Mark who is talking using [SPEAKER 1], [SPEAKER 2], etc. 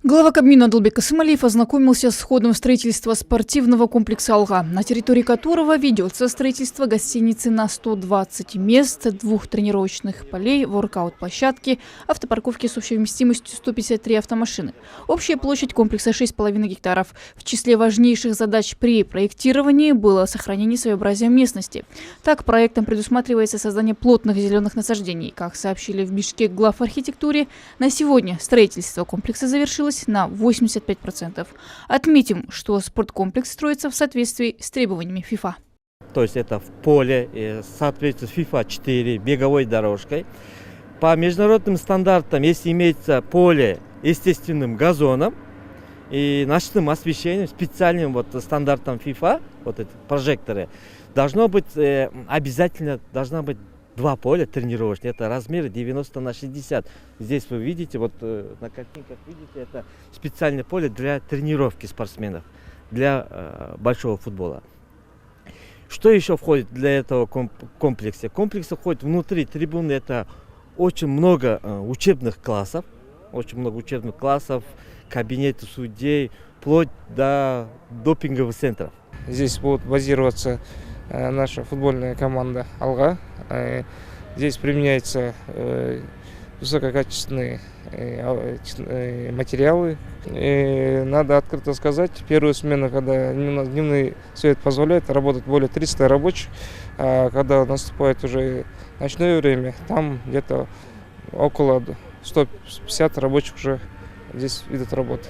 [SPEAKER 1] Глава Кабмина Адылбек Исмаилов ознакомился с ходом строительства спортивного комплекса «Алга», на территории которого ведется строительство гостиницы на 120 мест, 2 тренировочных полей, воркаут-площадки, автопарковки с общей вместимостью 153 автомашины. Общая площадь комплекса 6,5 гектаров. В числе важнейших задач при проектировании было сохранение своеобразия местности. Так, проектом предусматривается создание плотных зеленых насаждений. Как сообщили в Бишкек-главархитектуре, на сегодня строительство комплекса завершилось на 85%. Отметим, что спорткомплекс строится в соответствии с требованиями ФИФА.
[SPEAKER 2] То есть это в поле, соответствует ФИФА 4, беговой дорожкой. По международным стандартам, если имеется поле естественным газоном и ночным освещением, специальным стандартом ФИФА, эти прожекторы, должно быть обязательно 2 поля тренировочные. Это размеры 90 на 60. Здесь вы видите, на картинках видите, это специальное поле для тренировки спортсменов, для большого футбола. Что еще входит для этого комплекса? Комплекс входит внутри трибуны, это очень много учебных классов, кабинеты судей, вплоть до допинговых центров.
[SPEAKER 3] Здесь будут базироваться наша футбольная команда «Алга». Здесь применяются высококачественные материалы. И надо открыто сказать, первую смену, когда дневной свет позволяет, работать более 300 рабочих. А когда наступает уже ночное время, там где-то около 150 рабочих уже здесь идут работы.